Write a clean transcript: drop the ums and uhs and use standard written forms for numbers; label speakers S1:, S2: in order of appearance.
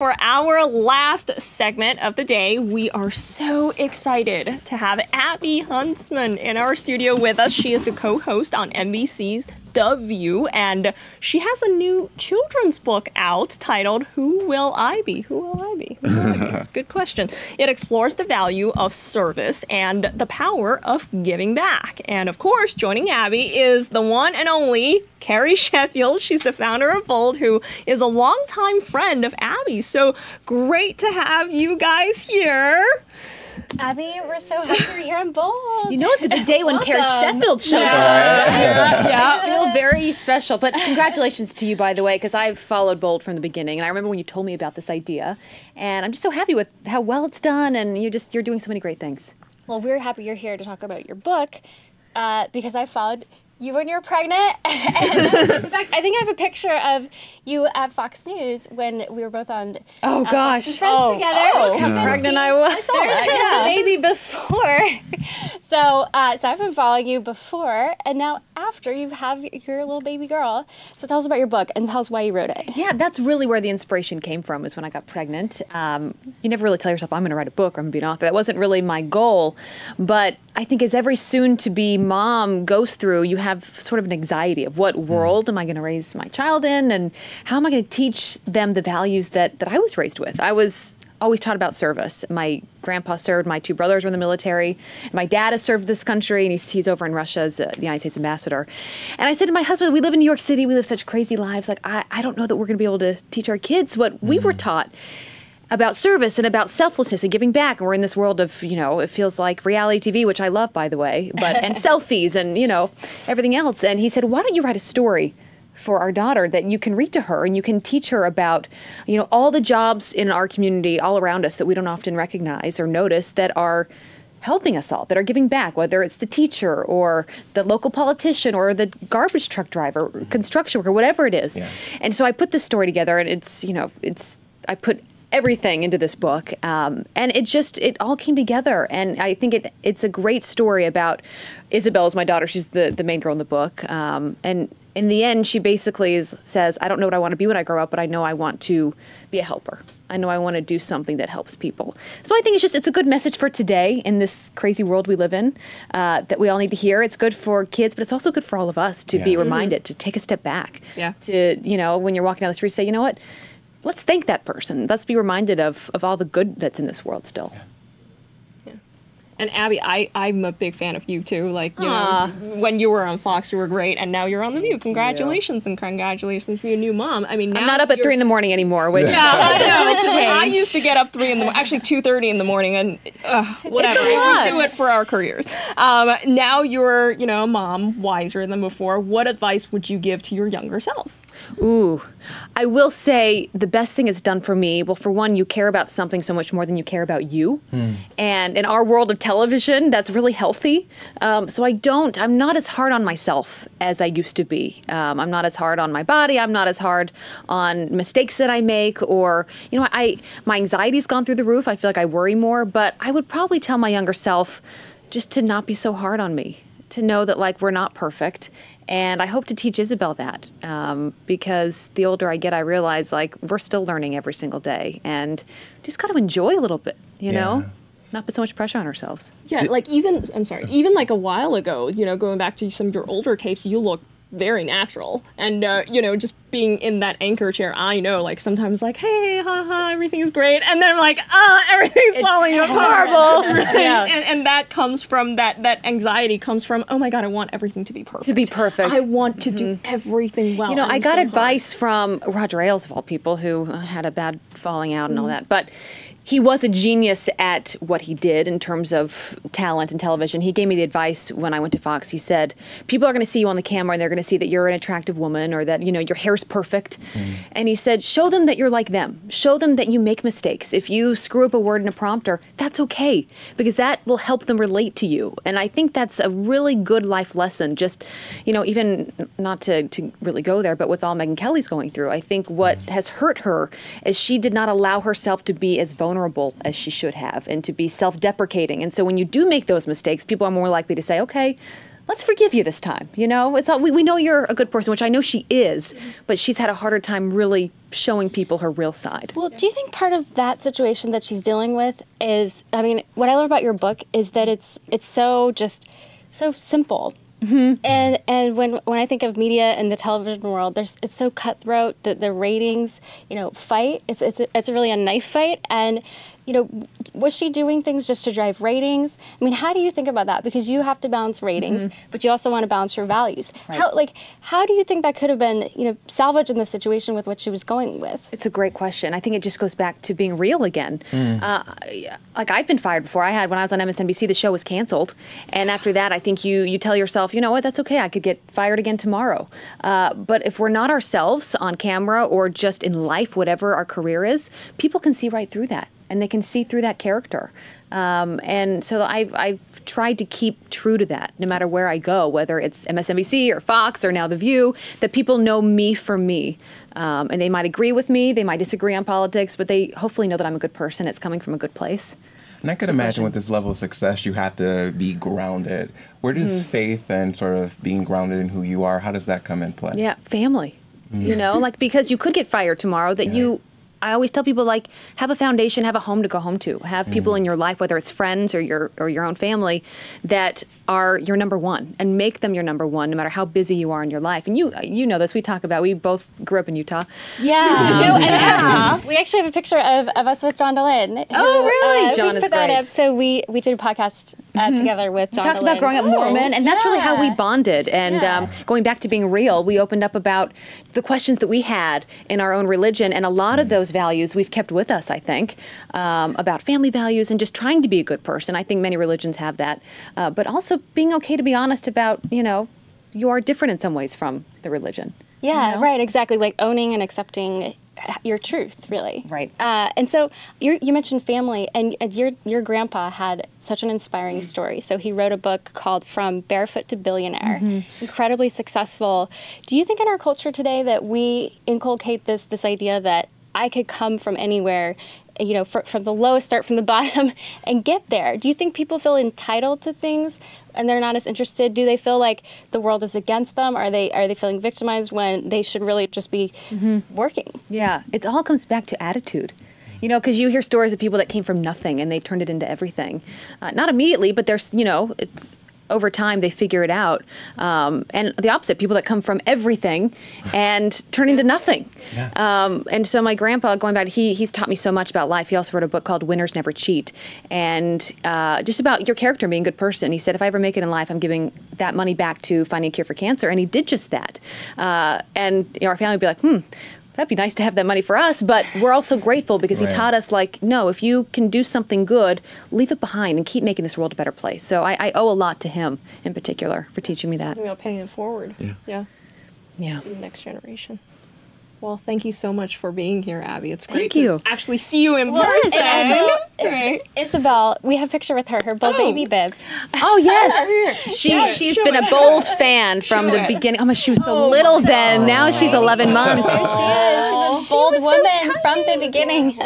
S1: For our last segment of the day, we are so excited to have Abby Huntsman in our studio with us. She is the co-host on NBC's The View, and she has a new children's book out titled Who Will I Be? Who Will I Be? Who will I be? That's a good question. It explores the value of service and the power of giving back. And of course, joining Abby is the one and only Carrie Sheffield. She's the founder of Bold, who is a longtime friend of Abby's. So great to have you guys here.
S2: Abby, we're so happy you're here on Bold.
S3: You know it's a big day when Carrie Sheffield shows up. I feel very special. But congratulations to you, by the way, because I've followed Bold from the beginning. And I remember when you told me about this idea. And I'm just so happy with how well it's done. And you're doing so many great things.
S2: Well, we're happy you're here to talk about your book because I followed you when you were pregnant. And, in fact, I think I have a picture of you at Fox News when we were both on Fox and Friends together.
S3: Look how pregnant I was.
S2: I saw the baby before. So I've been following you before, and now after you have your little baby girl. So tell us about your book and tell us why you wrote it.
S3: Yeah, that's really where the inspiration came from, is when I got pregnant. You never really tell yourself, I'm going to write a book or I'm going to be an author. That wasn't really my goal. But I think as every soon-to-be mom goes through, you have sort of an anxiety of what world am I going to raise my child in, and how am I going to teach them the values that I was raised with. I was always taught about service. My grandpa served, my two brothers were in the military, my dad has served this country, and he's over in Russia as the United States ambassador. And I said to my husband, we live in New York City, we live such crazy lives, like I don't know that we're going to be able to teach our kids what we were taught about service and about selflessness and giving back. And we're in this world of, it feels like reality TV, which I love, by the way, and selfies and, everything else. And he said, why don't you write a story for our daughter that you can read to her and you can teach her about, all the jobs in our community all around us that we don't often recognize or notice that are helping us all, that are giving back, whether it's the teacher or the local politician or the garbage truck driver, construction worker, whatever it is. Yeah. And so I put this story together, and I put everything into this book, and it all came together. And I think it's a great story about Isabel is my daughter. She's the main girl in the book, and in the end, she basically says, I don't know what I want to be when I grow up, but I know I want to be a helper. I know I want to do something that helps people. So I think it's a good message for today in this crazy world we live in, that we all need to hear. It's good for kids, but it's also good for all of us to be reminded to take a step back. Yeah. To, when you're walking down the street, say, you know what? Let's thank that person. Let's be reminded of all the good that's in this world still.
S1: Yeah. And Abby, I'm a big fan of you too. Like, when you were on Fox, you were great, and now you're on The View. Congratulations, and congratulations to your new mom. I mean, now
S3: I'm not up at 3 in the morning anymore, which
S1: I know. I used to get up 3 in the actually 2:30 in the morning, and whatever. We do it for our careers. Now you're, a mom, wiser than before. What advice would you give to your younger self?
S3: Ooh, I will say the best thing it's done for me, well, for one, you care about something so much more than you care about you. And in our world of television, that's really healthy. So I'm not as hard on myself as I used to be. I'm not as hard on my body. I'm not as hard on mistakes that I make, or, my anxiety's gone through the roof. I feel like I worry more, but I would probably tell my younger self just to not be so hard on me, to know that, like, we're not perfect. And I hope to teach Isabel that, because the older I get, I realize, like, we're still learning every single day, and just got to enjoy a little bit, you know? Not put so much pressure on ourselves.
S1: Yeah, even like a while ago, going back to some of your older tapes, you look very natural. And, just being in that anchor chair, I know, like, sometimes, like, hey, haha, everything's great. And then I'm like, everything's falling apart. Horrible. Yeah. And that comes from, that anxiety comes from, oh my God, I want everything to be perfect.
S3: To be perfect.
S1: I want to do everything well.
S3: I got advice from Roger Ailes, of all people, who had a bad falling out and all that. But he was a genius at what he did in terms of talent and television. He gave me the advice when I went to Fox. He said, people are going to see you on the camera and they're going to see that you're an attractive woman, or that, your hair's perfect. And he said, show them that you're like them. Show them that you make mistakes. If you screw up a word in a prompter, that's okay, because that will help them relate to you. And I think that's a really good life lesson. Just, even not to really go there, but with all Megyn Kelly's going through, I think what has hurt her is she did not allow herself to be as vulnerable as she should have, and to be self-deprecating. And so when you do make those mistakes, people are more likely to say, okay, let's forgive you this time. You know, it's all, we know you're a good person, which I know she is, but she's had a harder time really showing people her real side.
S2: Well, do you think part of that situation that she's dealing with is, I mean, what I love about your book is that it's so simple. And when I think of media and the television world, it's so cutthroat. The ratings, fight. It's really a knife fight. And was she doing things just to drive ratings? I mean, how do you think about that? Because you have to balance ratings, but you also want to balance your values. Right. How do you think that could have been salvaged in the situation with what she was going with?
S3: It's a great question. I think it just goes back to being real again. Like I've been fired before. When I was on MSNBC, the show was canceled, and after that, I think you tell yourself, you know what, that's okay. I could get fired again tomorrow. But if we're not ourselves on camera or just in life, whatever our career is, people can see right through that. And they can see through that character. And so I've tried to keep true to that, no matter where I go, whether it's MSNBC or Fox or now The View, that people know me for me. And they might agree with me, they might disagree on politics, but they hopefully know that I'm a good person. It's coming from a good place.
S4: And I could imagine with this level of success, you have to be grounded. Where does faith and sort of being grounded in who you are, how does that come in play?
S3: Yeah, family. Because you could get fired tomorrow I always tell people, have a foundation, have a home to go home to. Have people in your life, whether it's friends or your own family, that are your number one, and make them your number one, no matter how busy you are in your life. And you know this. We both grew up in Utah.
S2: Yeah. We actually have a picture of us with John DeLynn.
S3: Oh, really? John is
S2: put that
S3: great.
S2: Up. So we did a podcast together with John DeLynn.
S3: We talked about growing up Mormon, and that's really how we bonded. And going back to being real, we opened up about the questions that we had in our own religion, and a lot of those values we've kept with us, I think, about family values and just trying to be a good person. I think many religions have that. But also being okay to be honest about, you are different in some ways from the religion.
S2: Yeah, right, exactly. Like owning and accepting your truth, really.
S3: Right.
S2: And so you mentioned family, and your grandpa had such an inspiring story. So he wrote a book called From Barefoot to Billionaire, incredibly successful. Do you think in our culture today that we inculcate this idea that I could come from anywhere, from the lowest, start from the bottom and get there? Do you think people feel entitled to things and they're not as interested? Do they feel like the world is against them? Are they feeling victimized when they should really just be working?
S3: Yeah, it all comes back to attitude. Because you hear stories of people that came from nothing and they turned it into everything. Not immediately, but there's, over time they figure it out. And the opposite, people that come from everything and turn into nothing. Yeah. And so my grandpa, going back, he's taught me so much about life. He also wrote a book called Winners Never Cheat, and just about your character and being a good person. He said, if I ever make it in life, I'm giving that money back to finding a cure for cancer. And he did just that. And our family would be like, that'd be nice to have that money for us, but we're also grateful because he taught us, no, if you can do something good, leave it behind and keep making this world a better place. So I owe a lot to him in particular for teaching me that.
S1: Paying it forward. Yeah. To the next generation. Well, thank you so much for being here, Abby. It's great to actually see you in person.
S2: Isabel, we have a picture with her bold baby bib.
S3: Oh, yes. She's been a bold fan from the beginning. Oh, she was so little then. Now she's 11 months.
S2: There she is. She's a bold woman from the beginning.